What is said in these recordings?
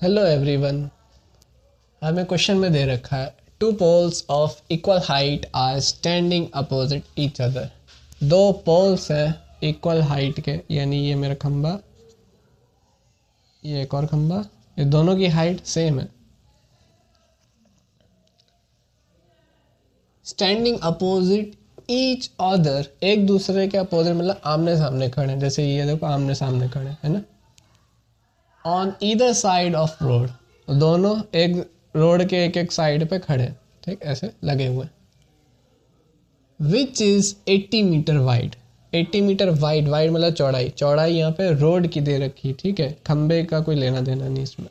Hello everyone. हमें question में दे रखा है two poles of equal height are standing opposite each other. दो पोल्स हैं इक्वल हाइट के, यानी ये मेरा खंबा, ये एक और खंबा, ये दोनों की हाइट सेम है। स्टैंडिंग अपोजिट ईच अदर, एक दूसरे के अपोजिट मतलब आमने सामने खड़े हैं। जैसे ये देखो आमने सामने खड़े है ना। On either side of road, दोनों एक रोड के एक एक साइड पे खड़े, ठीक ऐसे लगे हुए। Which is 80 metre wide. 80 metre wide, wide मतलब चौड़ाई, चौड़ाई यहाँ पे रोड की दे रखी, ठीक है, खंबे का कोई लेना देना नहीं इसमें।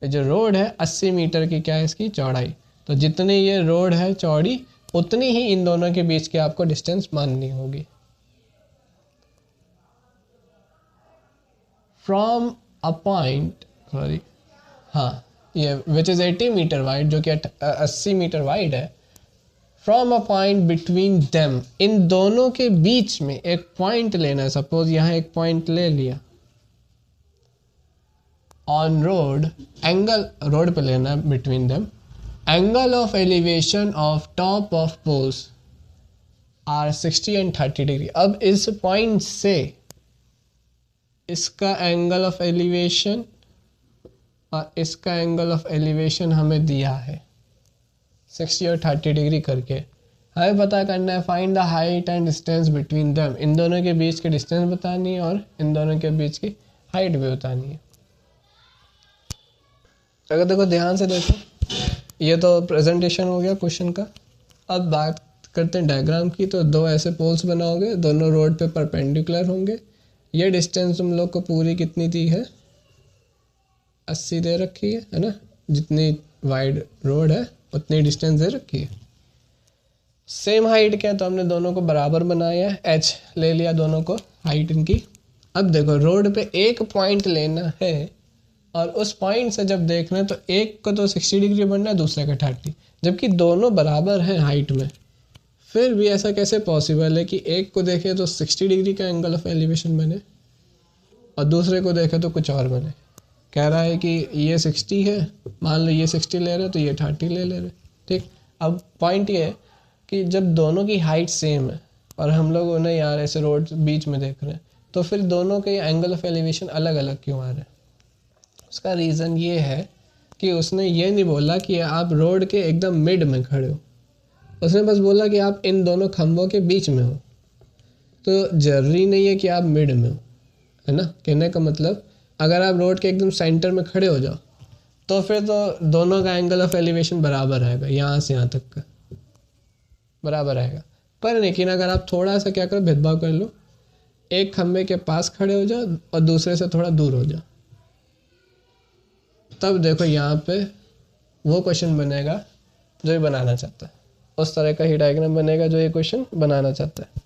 ये जो रोड है 80 मीटर की क्या है इसकी चौड़ाई, तो जितनी ये रोड है चौड़ी उतनी ही इन दोनों के बीच की आपको डिस्टेंस माननी होगी। फ्रॉम अ पॉइंट, सॉरी हाँ, ये विच इज 80 मीटर वाइड, जो कि 80 मीटर वाइड है। From a point between them, इन दोनों के बीच में एक पॉइंट लेना है। सपोज यहाँ एक पॉइंट ले लिया। ऑन रोड, एंगल रोड पे लेना है between them. Angle of elevation of top of poles are 60 and 30 degree. अब इस पॉइंट से इसका एंगल ऑफ एलिवेशन और इसका एंगल ऑफ एलिवेशन हमें दिया है 60 और 30 डिग्री करके। हमें पता करना है find the height and distance between them, इन दोनों के बीच की डिस्टेंस बतानी है और इन दोनों के बीच की हाइट भी बतानी है। अगर देखो ध्यान से देखो, ये तो प्रेजेंटेशन हो गया क्वेश्चन का। अब बात करते हैं डायग्राम की। तो दो ऐसे पोल्स बनाओगे, दोनों रोड पे परपेंडिकुलर होंगे। ये डिस्टेंस तुम लोग को पूरी कितनी दी है, 80 दे रखी है ना। जितनी वाइड रोड है उतनी डिस्टेंस दे रखी है। सेम हाइट क्या है, तो हमने दोनों को बराबर बनाया है, एच ले लिया दोनों को हाइट इनकी। अब देखो रोड पे एक पॉइंट लेना है और उस पॉइंट से जब देखना है तो एक को तो 60 डिग्री बनना है, दूसरे का 30, जबकि दोनों बराबर हैं हाइट में। फिर भी ऐसा कैसे पॉसिबल है कि एक को देखे तो 60 डिग्री का एंगल ऑफ एलिवेशन बने और दूसरे को देखे तो कुछ और बने। कह रहा है कि ये 60 है, मान लो ये 60 ले रहे तो ये 30 ले रहे, ठीक। अब पॉइंट ये है कि जब दोनों की हाइट सेम है और हम लोग उन्हें यार ऐसे रोड बीच में देख रहे हैं, तो फिर दोनों के एंगल ऑफ एलिवेशन अलग अलग क्यों आ रहे हैं। उसका रीज़न ये है कि उसने ये नहीं बोला कि आप रोड के एकदम मिड में खड़े हो, उसने बस बोला कि आप इन दोनों खंभों के बीच में हो। तो जरूरी नहीं है कि आप मिड में हो, है ना। कहने का मतलब अगर आप रोड के एकदम सेंटर में खड़े हो जाओ तो फिर तो दोनों का एंगल ऑफ एलिवेशन बराबर रहेगा, यहाँ से यहाँ तक का बराबर रहेगा। पर लेकिन अगर आप थोड़ा सा क्या करो, भेदभाव कर लो, एक खंबे के पास खड़े हो जाओ और दूसरे से थोड़ा दूर हो जाओ, तब देखो यहाँ पे वो क्वेश्चन बनेगा जो ये बनाना चाहता है। उस तरह का ही डायग्राम बनेगा जो ये क्वेश्चन बनाना चाहता है।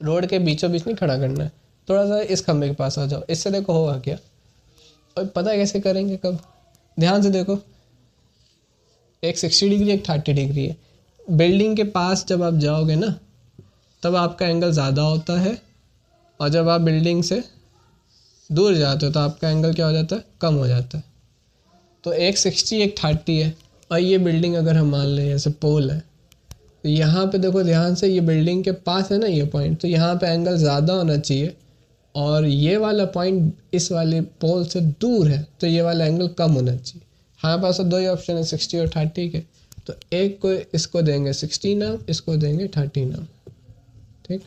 रोड के बीचों बीच नहीं खड़ा करना है, थोड़ा सा इस खंबे के पास आ जाओ। इससे देखो होगा क्या, और पता कैसे करेंगे कब। ध्यान से देखो, एक 60 डिग्री एक 30 डिग्री है। बिल्डिंग के पास जब आप जाओगे ना तब आपका एंगल ज़्यादा होता है, और जब आप बिल्डिंग से दूर जाते हो तो आपका एंगल क्या हो जाता है, कम हो जाता है। तो एक 60 एक 30 है, और ये बिल्डिंग अगर हम मान लें जैसे पोल है, तो यहाँ पे देखो ध्यान से, ये बिल्डिंग के पास है ना ये पॉइंट, तो यहाँ पे एंगल ज़्यादा होना चाहिए, और ये वाला पॉइंट इस वाले पोल से दूर है तो ये वाला एंगल कम होना चाहिए। हमारे पास तो दो ही ऑप्शन है, 60 और 30 के। तो एक को इसको देंगे 60 नाम, इसको देंगे 30 नाम, ठीक।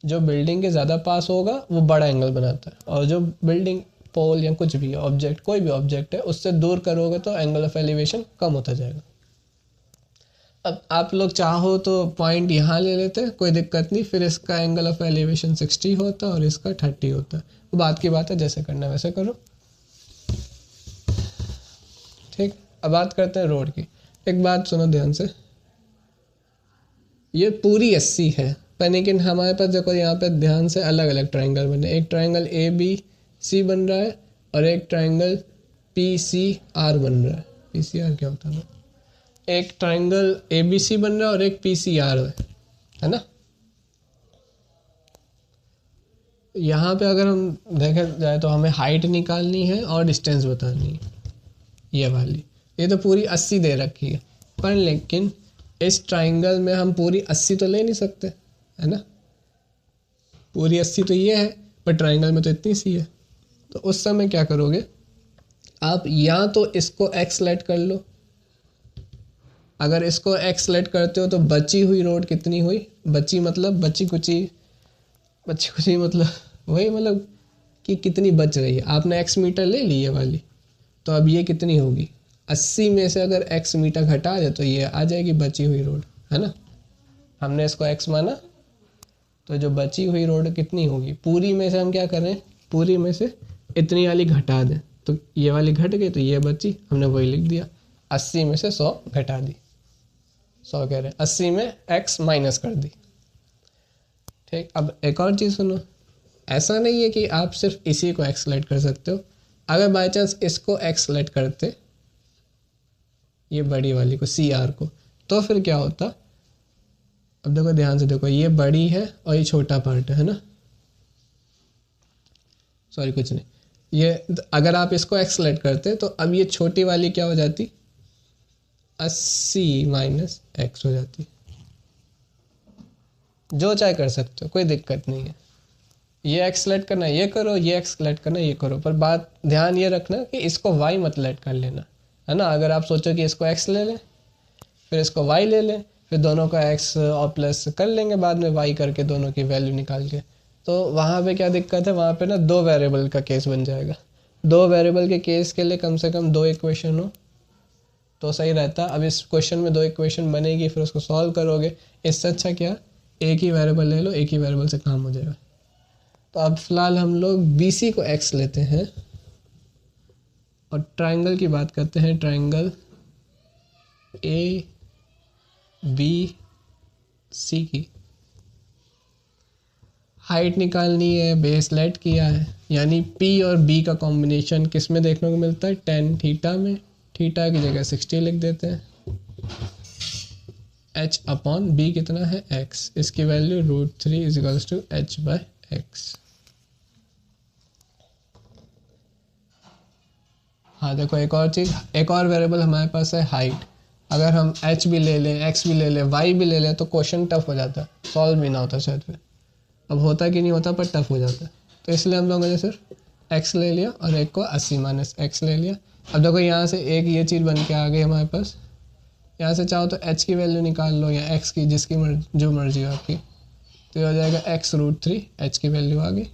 जो बिल्डिंग के ज़्यादा पास होगा वो बड़ा एंगल बनाता है, और जो बिल्डिंग पोल या कुछ भी ऑब्जेक्ट, कोई भी ऑब्जेक्ट है, उससे दूर करोगे तो एंगल ऑफ एलिवेशन कम होता जाएगा। अब आप लोग चाहो तो पॉइंट यहाँ ले लेते, कोई दिक्कत नहीं, फिर इसका एंगल ऑफ एलिवेशन 60 होता है और इसका 30 होता है। वो बात की बात है, जैसे करना है वैसे करो, ठीक। अब बात करते हैं रोड की। एक बात सुनो ध्यान से, ये पूरी 80 है, पर लेकिन हमारे पास देखो यहाँ पे ध्यान से अलग अलग ट्राइंगल बने। एक ट्राइंगल ABC बन रहा है और एक ट्राइंगल PCR बन रहा है। PCR क्या होता है, एक ट्राइंगल ABC बन रहा है और एक PCR है ना। यहाँ पे अगर हम देखा जाए तो हमें हाइट निकालनी है और डिस्टेंस बतानी है, ये वाली। ये तो पूरी 80 दे रखी है, पर लेकिन इस ट्राइंगल में हम पूरी 80 तो ले नहीं सकते, है ना। पूरी 80 तो ये है, पर ट्राइंगल में तो इतनी सी है। तो उस समय क्या करोगे आप, या तो इसको x सेलेक्ट कर लो। अगर इसको x सेलेक्ट करते हो तो बची हुई रोड कितनी हुई, बची मतलब बची कुची मतलब वही, मतलब कि कितनी बच रही है। आपने x मीटर ले ली ये वाली, तो अब ये कितनी होगी, 80 में से अगर x मीटर घटा दे तो ये आ जाएगी बची हुई रोड, है ना। हमने इसको x माना, तो जो बची हुई रोड कितनी होगी, पूरी में से हम क्या करें, पूरी में से इतनी वाली घटा दें, तो ये वाली घट गई तो ये बची, हमने वही लिख दिया। 80 में से 100 घटा दी, 100 कह रहे हैं, 80 में x माइनस कर दी। ठीक, अब एक और चीज़ सुनो, ऐसा नहीं है कि आप सिर्फ इसी को x सेलेक्ट कर सकते हो। अगर बाई चांस इसको x सेलेक्ट करते, ये बड़ी वाली को CR को, तो फिर क्या होता। अब देखो ध्यान से देखो, ये बड़ी है और ये छोटा पार्ट है ना, सॉरी कुछ नहीं, ये अगर आप इसको x सेलेक्ट करते तो अब ये छोटी वाली क्या हो जाती, 80 माइनस x हो जाती। जो चाहे कर सकते हो, कोई दिक्कत नहीं है। ये x सेलेक्ट करना ये करो, ये x सेलेक्ट करना ये करो, पर बात ध्यान ये रखना कि इसको y मत सेलेक्ट कर लेना, है ना। अगर आप सोचो कि इसको x ले लें, फिर इसको y ले लें, फिर दोनों का x और प्लस कर लेंगे बाद में y करके, दोनों की वैल्यू निकाल के, तो वहाँ पे क्या दिक्कत है, वहाँ पे ना 2 वेरिएबल का केस बन जाएगा। 2 वेरिएबल के केस के लिए कम से कम 2 इक्वेशन हो तो सही रहता। अब इस क्वेश्चन में 2 इक्वेशन बनेगी, फिर उसको सॉल्व करोगे, इससे अच्छा क्या, एक ही वेरिएबल ले लो, एक ही वेरिएबल से काम हो जाएगा। तो अब फिलहाल हम लोग BC को x लेते हैं और ट्राइंगल की बात करते हैं, ट्राइंगल ABC की हाइट निकालनी है, बेस लेट किया है, यानी P और B का कॉम्बिनेशन किस में देखने को मिलता है, tan थीटा में। थीटा की जगह 60 लिख देते हैं। h अपॉन b कितना है, x, इसकी वैल्यू √3 इजिकल्स टू h/x। हाँ देखो एक और चीज़, एक और वेरिएबल हमारे पास है हाइट। अगर हम h भी ले लें, x भी ले लें, y भी ले लें, तो क्वेश्चन टफ हो जाता है, सॉल्व भी ना होता शायद फिर। अब होता कि नहीं होता, पर टफ हो जाता है। तो इसलिए हम लोगों ने सिर्फ x ले लिया और एक को 80 माइनस x ले लिया। अब देखो यहाँ से एक ये चीज़ बन के आ गई हमारे पास। यहाँ से चाहो तो h की वैल्यू निकाल लो या x की, जिसकी जो मर्जी हो आपकी, तो ये हो जाएगा x √3, h की वैल्यू आ गई।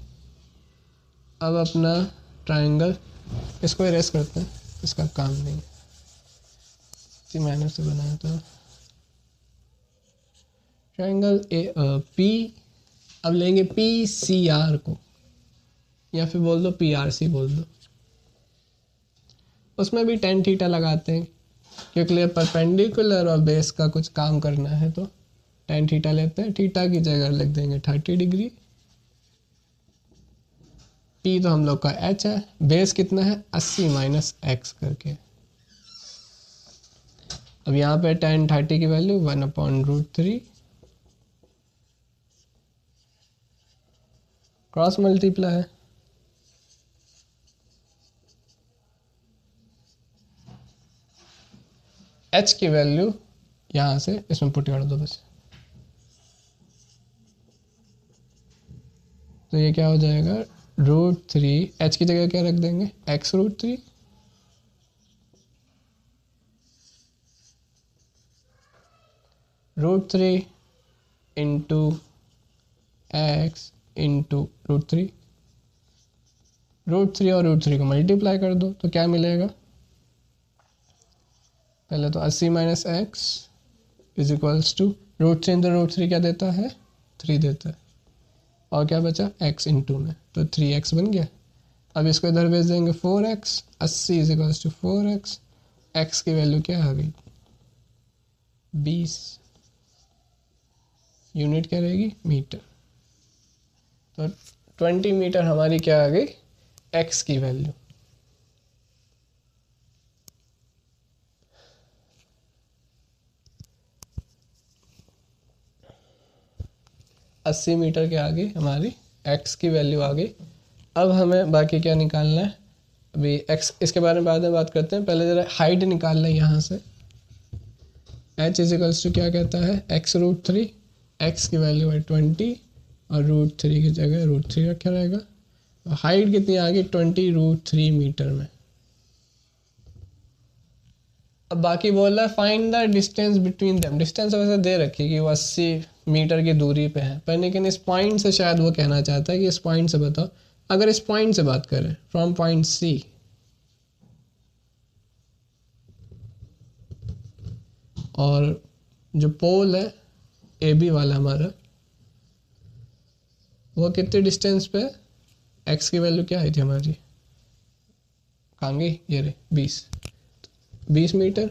अब अपना ट्राइंगल, इसको इरेज करते हैं, इसका काम नहीं, इतनी मेहनत से बनाया था ट्राइंगल P। अब लेंगे PCR को, या फिर बोल दो PRC बोल दो। उसमें भी tan थीटा लगाते हैं, क्योंकि ये परपेंडिकुलर और बेस का कुछ काम करना है, तो tan थीटा लेते हैं। थीटा की जगह लिख देंगे 30 डिग्री। P तो हम लोग का h है, बेस कितना है 80 माइनस x करके। अब यहाँ पे tan 30 की वैल्यू 1/√3, क्रॉस मल्टीप्लाई है। h की वैल्यू यहाँ से इसमें पुट कर दो बस, तो ये क्या हो जाएगा, √3, h की जगह क्या रख देंगे, x √3, √3 इंटू x इंटू √3। √3 और √3 को मल्टीप्लाई कर दो तो क्या मिलेगा, पहले तो 80 minus x is equals to √3 into √3 क्या देता है, 3 देता है, और क्या बचा x इंटू में, तो 3x बन गया। अब इसको इधर भेज देंगे 4x, 80 is equals to 4x, x की वैल्यू क्या आ गई 20, यूनिट क्या रहेगी मीटर, तो 20 मीटर हमारी क्या आ गई x की वैल्यू। अस्सी मीटर के आगे हमारी एक्स की वैल्यू आ गई। अब हमें बाकी क्या निकालना है, अभी एक्स इसके बारे में बाद में बात करते हैं, पहले ज़रा हाइट निकालना है यहाँ से। एच इजिकल्स टू क्या कहता है, x√3, एक्स की वैल्यू है 20 और √3 की जगह √3 रखा रहेगा। हाइट कितनी आ गई, 20√3 मीटर में। अब बाकी बोल रहा है find the distance between them. Distance वैसे दे रखी है कि वो 80 मीटर की दूरी पे है, पर लेकिन इस पॉइंट से शायद वो कहना चाहता है कि इस पॉइंट से बताओ। अगर इस पॉइंट से बात करें, फ्रॉम पॉइंट सी, और जो पोल है ए बी वाला हमारा, वो कितने डिस्टेंस पे, एक्स की वैल्यू क्या आई थी हमारी, कहाँ गई, ये रे 20 मीटर।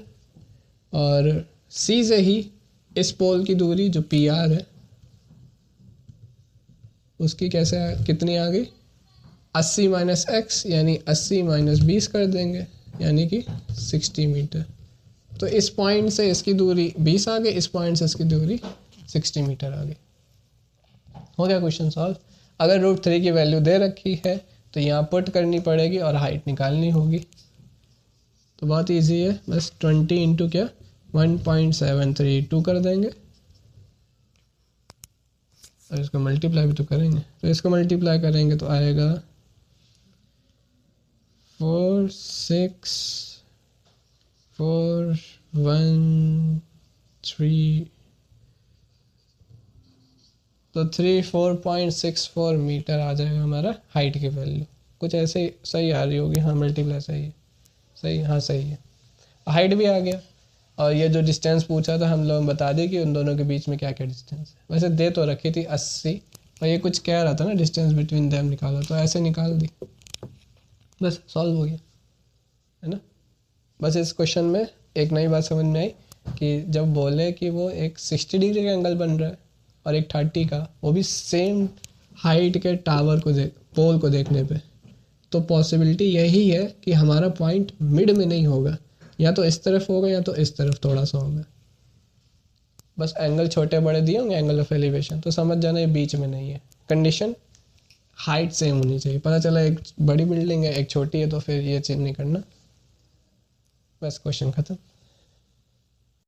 और सी से ही इस पोल की दूरी जो पी आर है उसकी कैसे कितनी आ गई, 80 माइनस एक्स यानी 80 माइनस 20 कर देंगे यानी कि 60 मीटर। तो इस पॉइंट से इसकी दूरी 20 आ गई, इस पॉइंट से इसकी दूरी 60 मीटर आ गई। हो गया क्वेश्चन सॉल्व। अगर √3 की वैल्यू दे रखी है तो यहाँ पुट करनी पड़ेगी और हाइट निकालनी होगी। तो बहुत इजी है, बस 20 इंटू क्या 1.732 कर देंगे और इसको मल्टीप्लाई भी तो करेंगे। तो इसको मल्टीप्लाई करेंगे तो आएगा 46413, तो 34.64 मीटर आ जाएगा हमारा हाइट की वैल्यू। कुछ ऐसे ही सही आ रही होगी, हाँ मल्टीप्लाई सही है, सही, हाँ सही है। हाइट भी आ गया। और ये जो डिस्टेंस पूछा था हम लोग बता दें कि उन दोनों के बीच में क्या क्या डिस्टेंस है। वैसे दे तो रखी थी 80, और ये कुछ कह रहा था ना डिस्टेंस बिटवीन देम निकालो, तो ऐसे निकाल दी, बस सॉल्व हो गया, है ना। बस इस क्वेश्चन में एक नई बात समझ में आई कि जब बोले कि वो एक 60 डिग्री का एंगल बन रहा है और एक 30 का, वो भी सेम हाइट के टावर को पोल को देखने पे, तो पॉसिबिलिटी यही है कि हमारा पॉइंट मिड में नहीं होगा, या तो इस तरफ होगा या तो इस तरफ थोड़ा सा होगा। बस एंगल छोटे बड़े दिए होंगे, एंगल ऑफ एलिवेशन, तो समझ जाना ये बीच में नहीं है। कंडीशन हाइट सेम होनी चाहिए। पता चला एक बड़ी बिल्डिंग है एक छोटी है तो फिर ये चेंज नहीं करना। बस क्वेश्चन खत्म।